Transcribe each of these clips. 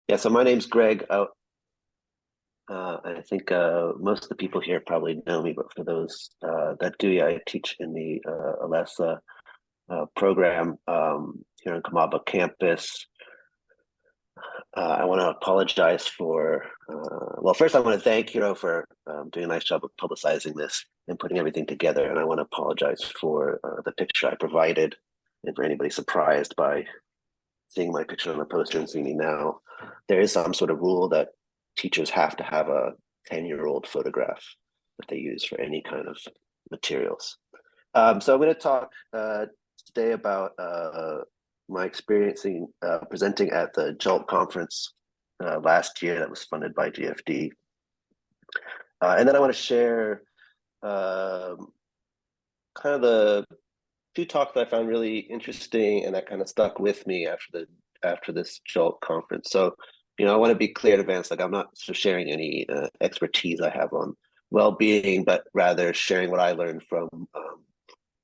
Yeah, so my name's Greg. I think most of the people here probably know me, but for those that do, yeah, I teach in the ALESA program here on Kamaba campus. I want to apologize for, well, first I want to thank Hiro for doing a nice job of publicizing this and putting everything together. And I want to apologize for the picture I provided and for anybody surprised by seeing my picture on the poster and seeing me now. There is some sort of rule that teachers have to have a 10-year-old photograph that they use for any kind of materials. So I'm going to talk today about my experience presenting at the JALT conference last year that was funded by GFD. And then I want to share kind of the two talks that I found really interesting and that kind of stuck with me after this JALT conference. So, you know, I want to be clear in advance, like I'm not sort of sharing any expertise I have on well-being, but rather sharing what I learned from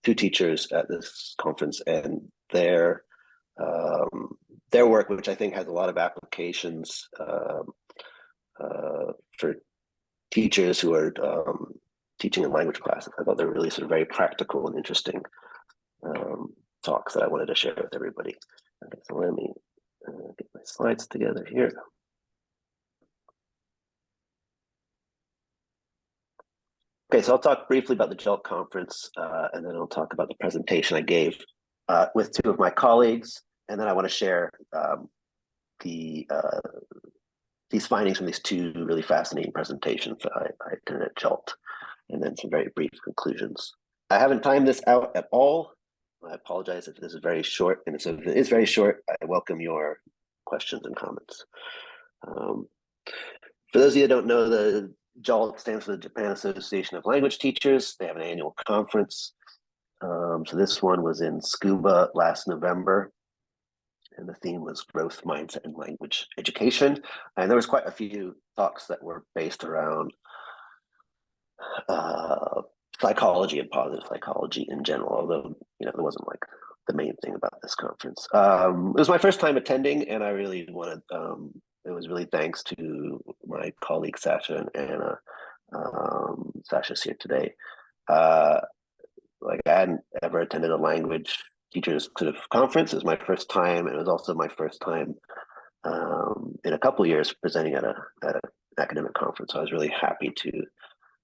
two teachers at this conference and their work, which I think has a lot of applications for teachers who are teaching in language classes. I thought they're really sort of very practical and interesting talks that I wanted to share with everybody. Okay, so let me get my slides together here. Okay, so I'll talk briefly about the JALT conference, and then I'll talk about the presentation I gave with two of my colleagues, and then I want to share these findings from these two really fascinating presentations that I attended at JALT, and then some very brief conclusions. I haven't timed this out at all. I apologize if this is very short, and so if it is very short, I welcome your questions and comments. For those of you that don't know, the JALT stands for the Japan Association of Language Teachers. They have an annual conference. So this one was in Tsukuba last November, and the theme was growth mindset and language education. And there was quite a few talks that were based around psychology and positive psychology in general, although, you know, it wasn't like the main thing about this conference. It was my first time attending, and I really wanted, it was really thanks to my colleague Sasha and Anna. Sasha's here today. Like I hadn't ever attended a language teachers sort of conference. It was my first time, and it was also my first time in a couple of years presenting at an academic conference. So I was really happy to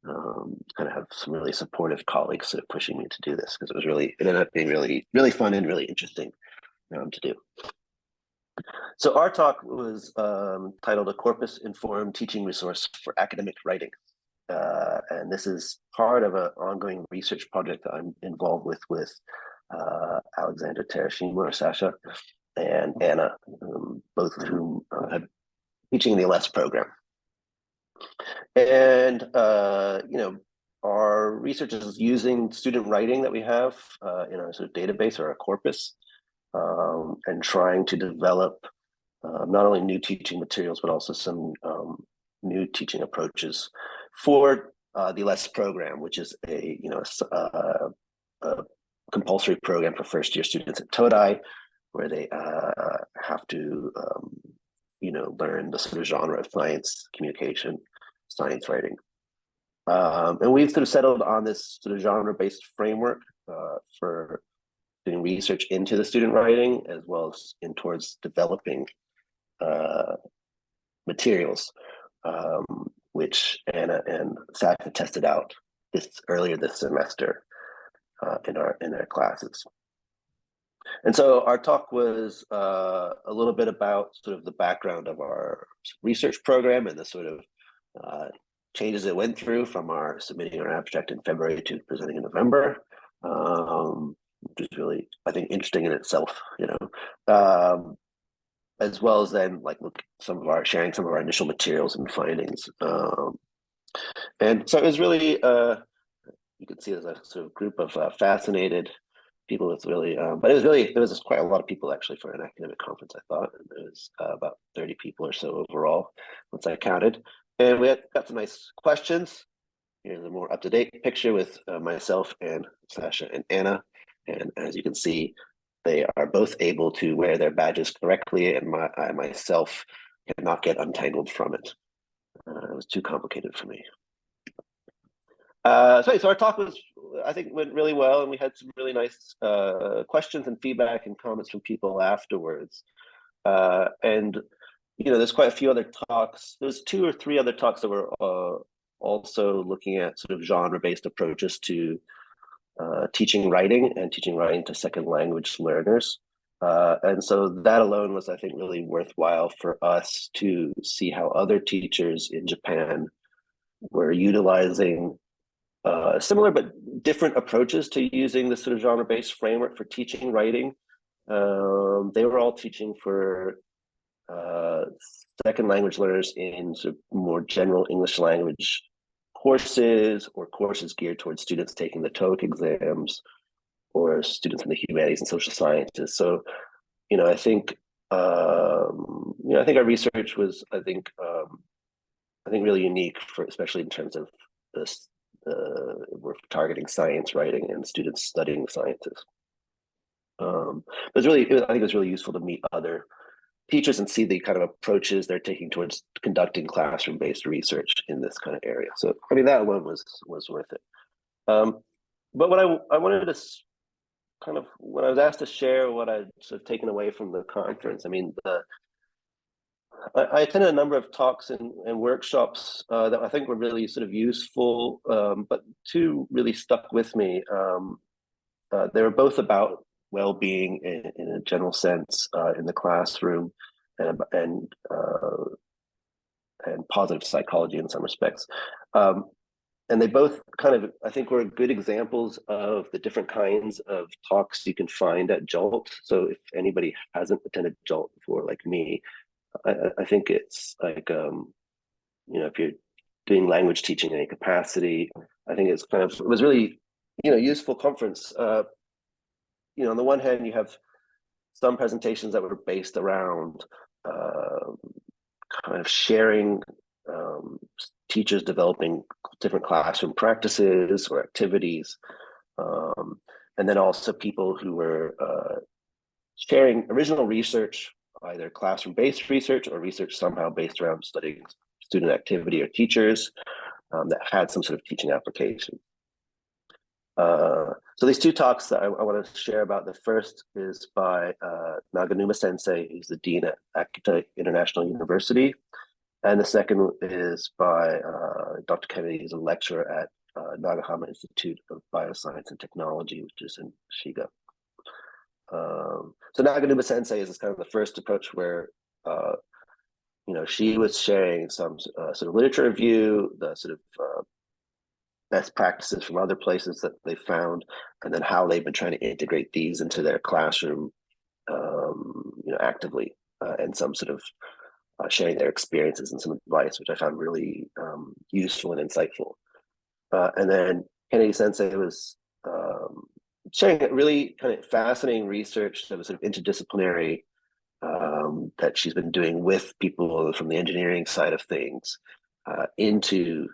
kind of have some really supportive colleagues sort of pushing me to do this, because it ended up being really, really fun and really interesting to do. So our talk was titled "A Corpus-Informed Teaching Resource for Academic Writing." And this is part of an ongoing research project that I'm involved with Alexander Terashima, or Sasha, and Anna, both of whom have teaching in the ALES program. And, you know, our research is using student writing that we have in our sort of database or our corpus, and trying to develop not only new teaching materials, but also some new teaching approaches for the ALES program, which is a compulsory program for first-year students at Todai, where they have to learn the sort of genre of science communication, science writing. And we've sort of settled on this sort of genre-based framework for doing research into the student writing, as well as towards developing materials, which Anna and Sasha tested out earlier this semester in our classes. And so our talk was a little bit about sort of the background of our research program and the sort of changes it went through from our submitting our abstract in February to presenting in November, which is really, I think, interesting in itself, you know, as well as then like sharing some of our initial materials and findings. And so it was really, you can see there's a sort of group of fascinated people with really, but there was quite a lot of people actually for an academic conference, I thought. And there was about 30 people or so overall, once I counted. And we got some nice questions. Here's a more up-to-date picture with myself and Sasha and Anna. And as you can see, they are both able to wear their badges correctly, and myself cannot get untangled from it. It was too complicated for me. So our talk I think, went really well, and we had some really nice questions and feedback and comments from people afterwards. And there's quite a few other talks. There's 2 or 3 other talks that were also looking at sort of genre-based approaches to teaching writing and teaching writing to second language learners. And so that alone was, I think, really worthwhile for us to see how other teachers in Japan were utilizing similar but different approaches to using this sort of genre-based framework for teaching writing. They were all teaching for second language learners in sort of more general English language courses, or courses geared towards students taking the TOEIC exams, or students in the humanities and social sciences. So, I think I think our research was, I think really unique, for especially in terms of this. We're targeting science writing and students studying the sciences. I think it was really useful to meet other teachers and see the kind of approaches they're taking towards conducting classroom-based research in this kind of area. So, I mean, that alone was worth it. But what I wanted to kind of, when I was asked to share what I'd sort of taken away from the conference, I mean, I attended a number of talks and workshops that I think were really sort of useful, but 2 really stuck with me. They were both about well-being in a general sense in the classroom, and positive psychology in some respects. And they both kind of, I think, were good examples of the different kinds of talks you can find at JALT. So if anybody hasn't attended JALT before, like me, I think it's like, if you're doing language teaching in any capacity, I think it was really, useful conference. On the one hand, you have some presentations that were based around kind of sharing teachers developing different classroom practices or activities, and then also people who were sharing original research, either classroom-based research or research somehow based around studying student activity or teachers that had some sort of teaching application. So these 2 talks that I want to share about, the first is by Naganuma Sensei, who's the Dean at Akita International University. And the second is by Dr. Kennedy, who's a lecturer at Nagahama Institute of Bioscience and Technology, which is in Shiga. So Naganuma Sensei is kind of the first approach where, she was sharing some sort of literature review, the sort of best practices from other places that they found, and then how they've been trying to integrate these into their classroom, actively, and some sort of sharing their experiences and some advice, which I found really useful and insightful. And then Kennedy Sensei was sharing really kind of fascinating research that was sort of interdisciplinary, that she's been doing with people from the engineering side of things, into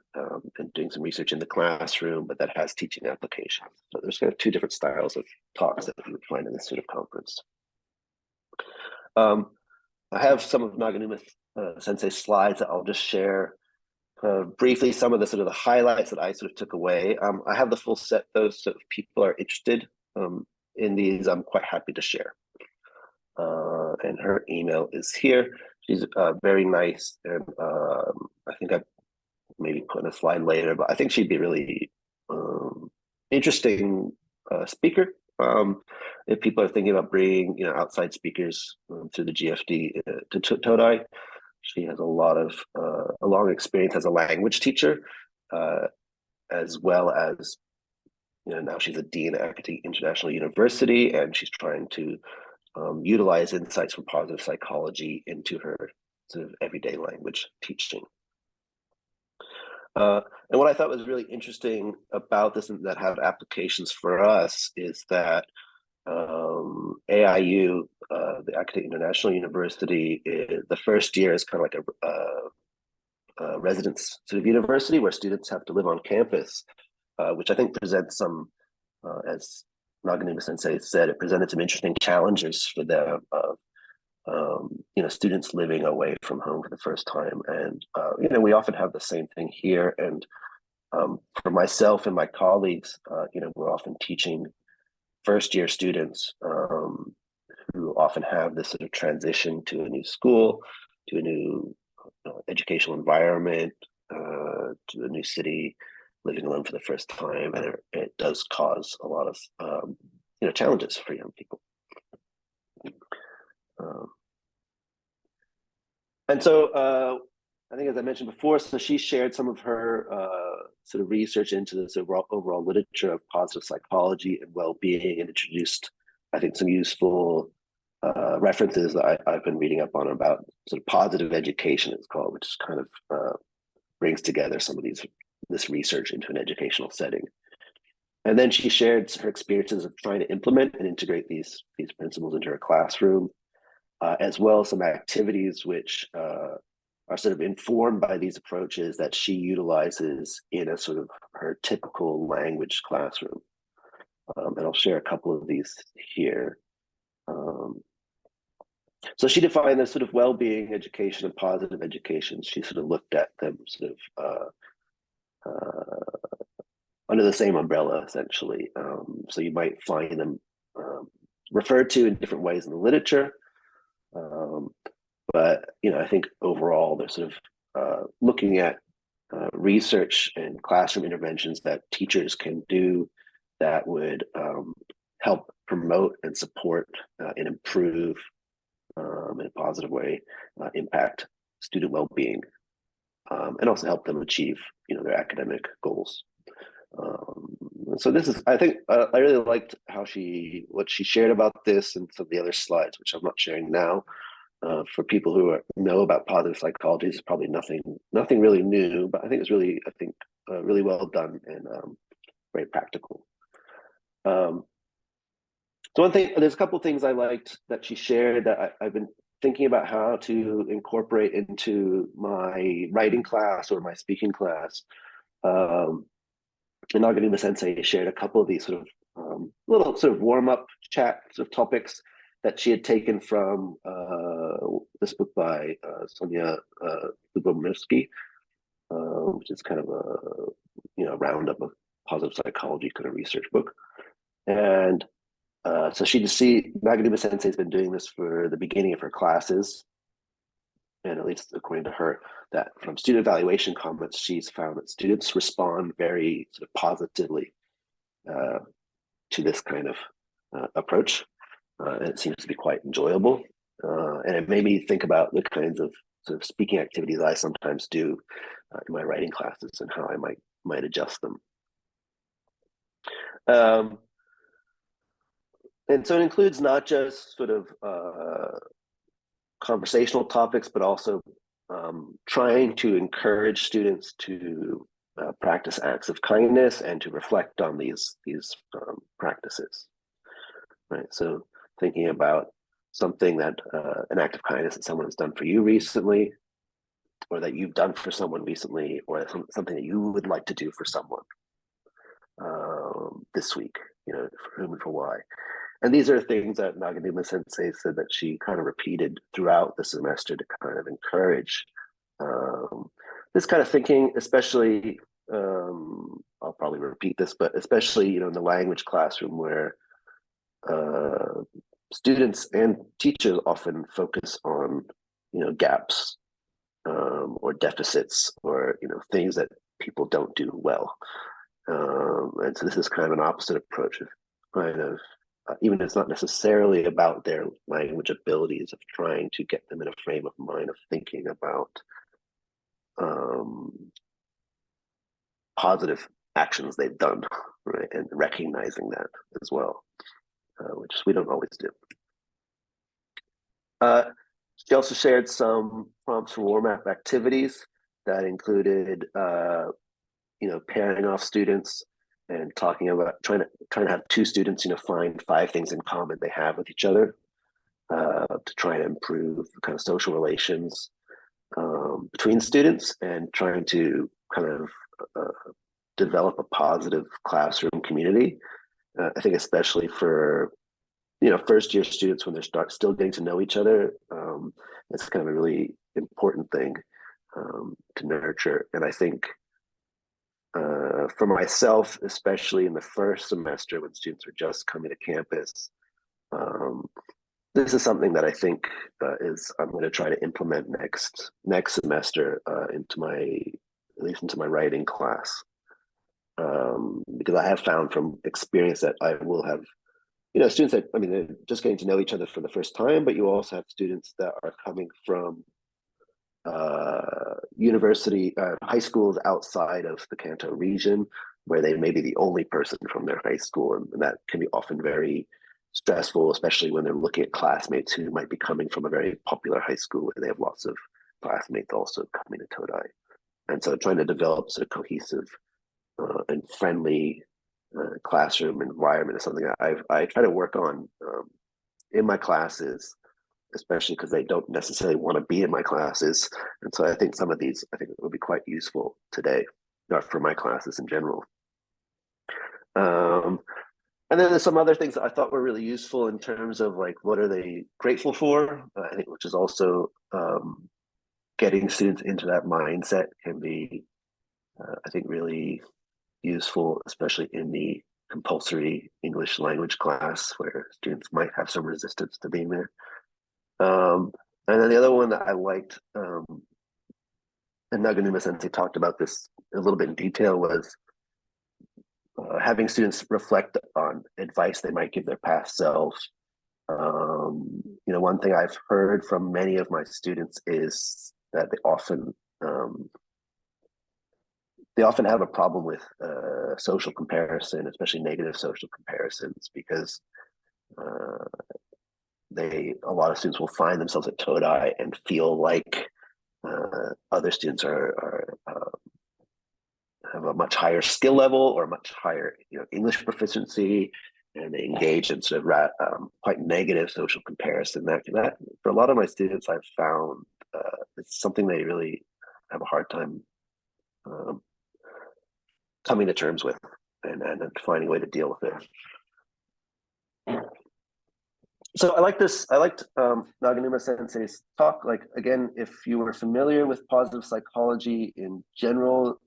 and doing some research in the classroom, but that has teaching applications. So there's kind of 2 different styles of talks that you would find in this sort of conference. I have some of Naganuma Sensei's slides that I'll just share briefly, some of the sort of the highlights that I sort of took away. I have the full set, though, so if people are interested in these, I'm quite happy to share. And her email is here. She's very nice, and I think I maybe put in a slide later, but I think she'd be really interesting speaker. If people are thinking about bringing outside speakers through the GFD to Todai, she has a long experience as a language teacher, as well as now she's a dean at Akita International University, and she's trying to utilize insights from positive psychology into her sort of everyday language teaching. And what I thought was really interesting about this and that have applications for us is that AIU, the Akita International University, the first year is kind of like a residence sort of university where students have to live on campus, which I think presents some, as Naganuma Sensei said, it presented some interesting challenges for them of students living away from home for the first time. And, we often have the same thing here. And for myself and my colleagues, we're often teaching first-year students who often have this sort of transition to a new school, to a new educational environment, to a new city, living alone for the first time, and it does cause a lot of challenges for young people. And so I think, as I mentioned before, so she shared some of her sort of research into this overall literature of positive psychology and well-being, and introduced, I think, some useful references that I've been reading up on about sort of positive education, it's called, which kind of brings together some of this research into an educational setting. And then she shared her experiences of trying to implement and integrate these principles into her classroom, as well as some activities which are sort of informed by these approaches that she utilizes in a sort of her typical language classroom. And I'll share a couple of these here. So she defined this sort of well-being education and positive education. She sort of looked at them sort of under the same umbrella, essentially. So you might find them referred to in different ways in the literature. But, I think overall they're sort of looking at research and classroom interventions that teachers can do that would help promote and support and improve in a positive way, impact student well-being, and also help them achieve, their academic goals. So this is, I think, I really liked what she shared about this and some of the other slides, which I'm not sharing now. For people who know about positive psychology, it's probably nothing really new, but I think it's really, really well done and very practical. So one thing, there's a couple of things I liked that she shared that I've been thinking about how to incorporate into my writing class or my speaking class. And Naganuma Sensei shared a couple of these sort of little sort of warm-up chat sort of topics that she had taken from this book by Sonia Lubomirsky, which is kind of a roundup of positive psychology kind of research book. And so Naganuma Sensei has been doing this for the beginning of her classes, and at least according to her, that from student evaluation comments, she's found that students respond very sort of positively to this kind of approach. And it seems to be quite enjoyable. And it made me think about the kinds of sort of speaking activities I sometimes do in my writing classes and how I might adjust them. And so it includes not just sort of conversational topics, but also trying to encourage students to practice acts of kindness and to reflect on these practices. Right. So thinking about something that an act of kindness that someone has done for you recently, or that you've done for someone recently, or something that you would like to do for someone this week, for whom and for why. And these are things that Naganuma Sensei said that she kind of repeated throughout the semester to kind of encourage this kind of thinking, especially, I'll probably repeat this, but especially, in the language classroom where students and teachers often focus on, gaps or deficits or, things that people don't do well. And so this is kind of an opposite approach of kind of, even if it's not necessarily about their language abilities, of trying to get them in a frame of mind of thinking about positive actions they've done, right, and recognizing that as well, which we don't always do. She also shared some prompts for warm-up activities that included, pairing off students and talking about trying to have two students, find 5 things in common they have with each other to try to improve kind of social relations between students, and trying to kind of develop a positive classroom community. I think especially for first year students, when they're still getting to know each other, it's kind of a really important thing to nurture. And I think for myself, especially in the first semester when students are just coming to campus, this is something that I think I'm going to try to implement next semester at least into my writing class, because I have found from experience that I will have students that, they're just getting to know each other for the first time, but you also have students that are coming from high schools outside of the Kanto region, where they may be the only person from their high school, and that can be often very stressful, especially when they're looking at classmates who might be coming from a very popular high school where they have lots of classmates also coming to Todai. And so trying to develop sort of cohesive and friendly classroom environment is something that I try to work on in my classes, especially because they don't necessarily want to be in my classes. And so I think some of these, I think it will be quite useful today, for my classes in general. And then there's some other things that I thought were really useful in terms of like, what are they grateful for? I think, which is also getting students into that mindset can be, I think, really useful, especially in the compulsory English language class where students might have some resistance to being there. And then the other one that I liked, and Naganuma Sensei talked about this a little bit in detail, was having students reflect on advice they might give their past selves. One thing I've heard from many of my students is that they often have a problem with social comparison, especially negative social comparisons, because a lot of students will find themselves at Todai and feel like other students have a much higher skill level or much higher English proficiency, and they engage in sort of quite negative social comparison. That for a lot of my students, I've found it's something they really have a hard time coming to terms with and finding a way to deal with it. So I liked Naganuma Sensei's talk. Like, again, if you were familiar with positive psychology in general,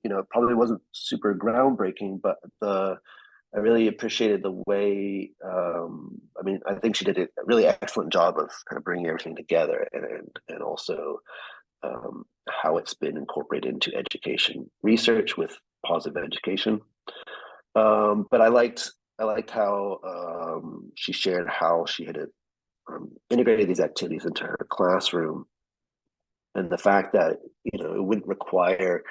it probably wasn't super groundbreaking, but I really appreciated the way, I think she did a really excellent job of kind of bringing everything together, and also how it's been incorporated into education research with positive education. But I liked how she shared how she had integrated these activities into her classroom, and the fact that it wouldn't require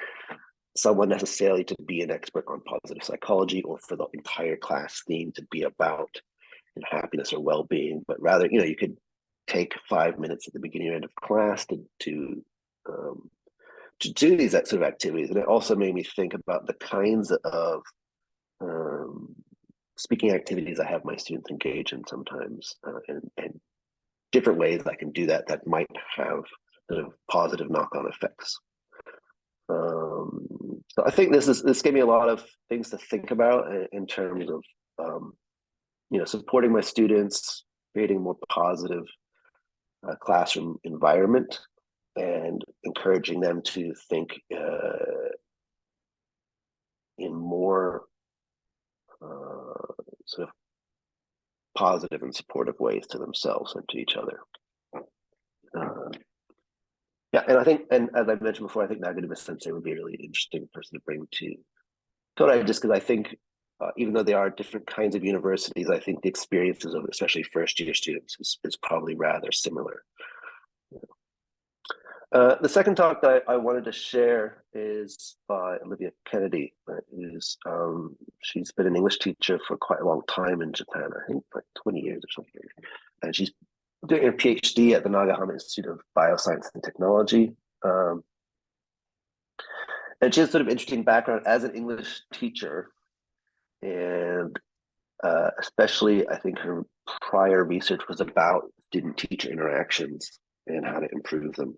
someone necessarily to be an expert on positive psychology or for the entire class theme to be about happiness or well-being, but rather you could take 5 minutes at the beginning or end of class to do these sort of activities. And it also made me think about the kinds of speaking activities I have my students engage in sometimes, and different ways I can do that might have sort of positive knock-on effects. So I think this gave me a lot of things to think about in terms of supporting my students, creating a more positive classroom environment, and encouraging them to think in more sort of positive and supportive ways to themselves and to each other. And I think, and as I mentioned before, I think Naganuma Sensei would be a really interesting person to bring to Todai, just because I think even though there are different kinds of universities, I think the experiences of especially first-year students is probably rather similar. The second talk that I wanted to share is by Olivia Kennedy. She's been an English teacher for quite a long time in Japan, I think like 20 years or something. And she's doing a PhD at the Nagahama Institute of Bioscience and Technology. And she has sort of interesting background as an English teacher. And especially, I think her prior research was about student-teacher interactions and how to improve them.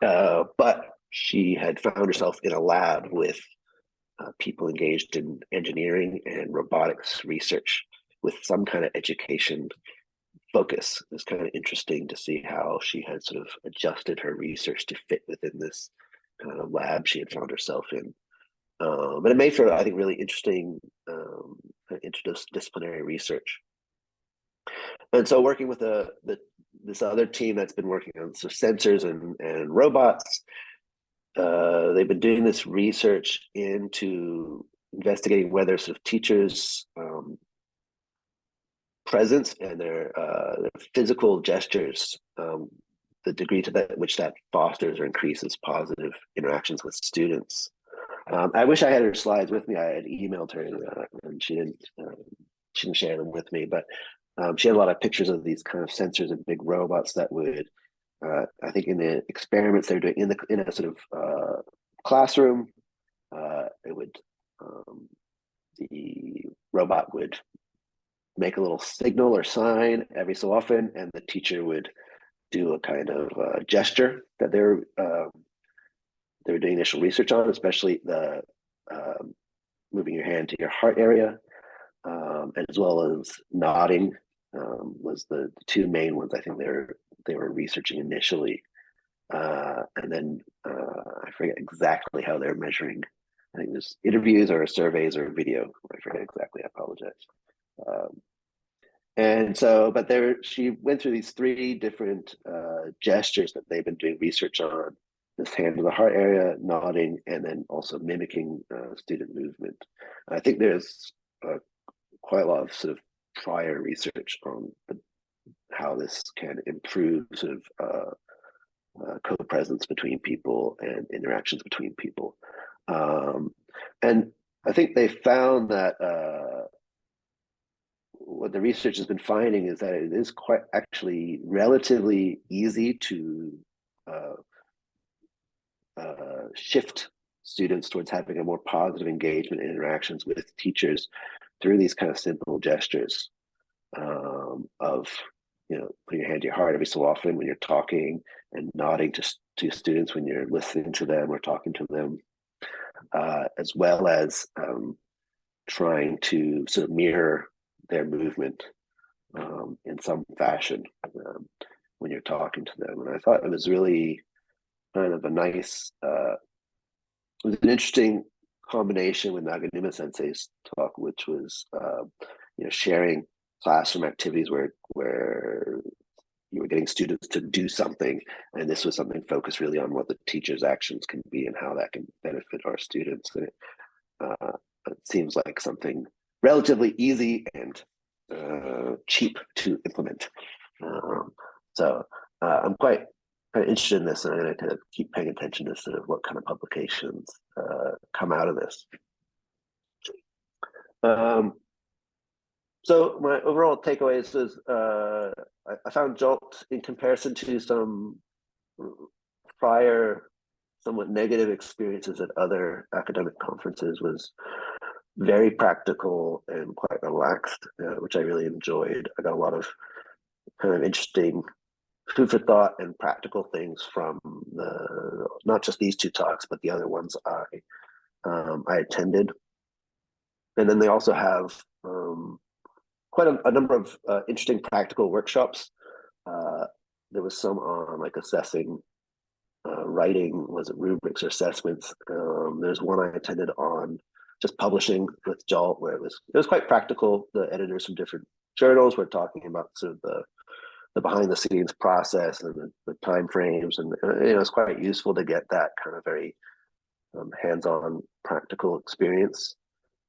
But she had found herself in a lab with people engaged in engineering and robotics research. with some kind of education focus. It's kind of interesting to see how she had sort of adjusted her research to fit within this kind of lab she had found herself in. But it made for, I think, really interesting interdisciplinary research. And so working with this other team that's been working on sort of sensors and robots, they've been doing this research into investigating whether sort of teachers' presence and their physical gestures, the degree to which that fosters or increases positive interactions with students. I wish I had her slides with me. I had emailed her and she didn't share them with me, but she had a lot of pictures of these kind of sensors and big robots that would, I think in the experiments they're doing in a sort of classroom, it would, the robot would make a little signal or sign every so often, and the teacher would do a kind of gesture that they were doing initial research on, especially the moving your hand to your heart area, as well as nodding was the two main ones I think they were researching initially. And then I forget exactly how they're measuring. I think there's interviews or surveys or video. I forget exactly. I apologize. And so, but she went through these three different gestures that they've been doing research on: this hand to the heart area, nodding, and then also mimicking student movement. I think there's quite a lot of sort of prior research on how this can improve sort of co-presence between people and interactions between people. And I think they found that what the research has been finding is that it is quite actually relatively easy to shift students towards having a more positive engagement and interactions with teachers through these kind of simple gestures of, putting your hand to your heart every so often when you're talking, and nodding to students when you're listening to them or talking to them, as well as trying to sort of mirror their movement in some fashion when you're talking to them. And I thought it was really kind of a nice, it was an interesting combination with Naganuma Sensei's talk, which was, sharing classroom activities where you were getting students to do something, and this was something focused really on what the teacher's actions can be and how that can benefit our students. And it seems like something relatively easy and cheap to implement. So I'm quite interested in this, and I'm going to kind of keep paying attention to sort of what kind of publications come out of this. So my overall takeaways is I found JALT, in comparison to some prior somewhat negative experiences at other academic conferences, was very practical and quite relaxed, which I really enjoyed. I got a lot of kind of interesting food for thought and practical things from not just these two talks, but the other ones I attended. And then they also have quite a number of interesting practical workshops. There was some on like assessing writing, was it rubrics or assessments? There's one I attended on just publishing with JALT, where it was quite practical. The editors from different journals were talking about sort of the behind the scenes process and the time frames, and it's quite useful to get that kind of very hands-on practical experience.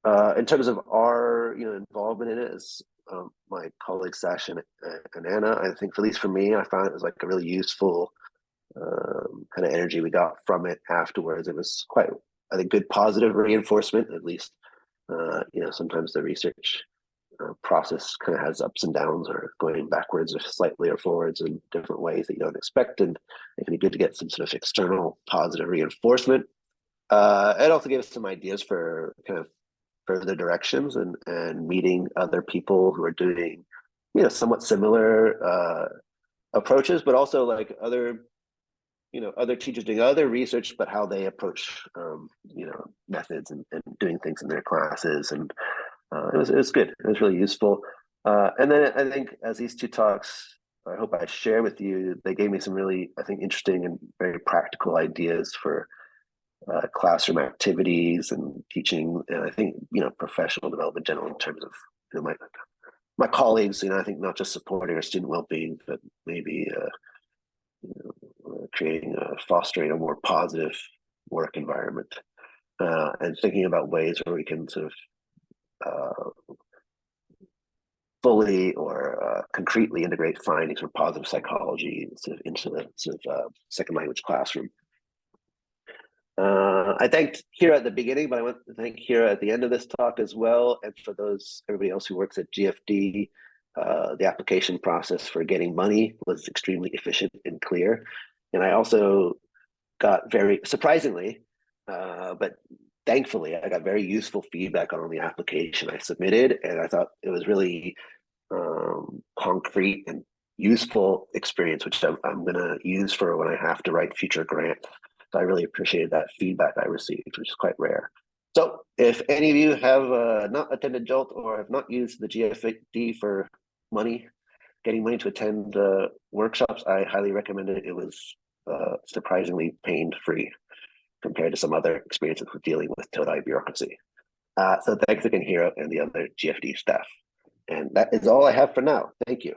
In terms of our involvement in it, as my colleagues Sash and Anna, I think, at least for me, I found it was like a really useful kind of energy we got from it afterwards. It was quite, I think, good positive reinforcement. At least sometimes the research process kind of has ups and downs, or going backwards or slightly or forwards in different ways that you don't expect, and it can be good to get some sort of external positive reinforcement. It also gave us some ideas for kind of further directions and meeting other people who are doing somewhat similar approaches, but also like other teachers doing other research, but how they approach methods and doing things in their classes. And it was good. It was really useful. And then I think as these two talks, I hope I share with you, they gave me some really, I think, interesting and very practical ideas for classroom activities and teaching, and I think, professional development in general in terms of, my colleagues, I think not just supporting our student well-being, but maybe creating, fostering a more positive work environment, and thinking about ways where we can sort of fully or concretely integrate findings from positive psychology into the second language classroom. I thanked Kira at the beginning, but I want to thank Kira at the end of this talk as well. And for everybody else who works at GFD, the application process for getting money was extremely efficient and clear. And I also got very surprisingly, but thankfully, I got very useful feedback on the application I submitted. And I thought it was really concrete and useful experience, which I'm going to use for when I have to write future grants. So I really appreciated that feedback I received, which is quite rare. So if any of you have not attended JALT or have not used the GFD for getting money to attend workshops, I highly recommend it. It was surprisingly pain-free compared to some other experiences with dealing with Todai bureaucracy. So thanks again, Hiro, and the other GFD staff. And that is all I have for now. Thank you.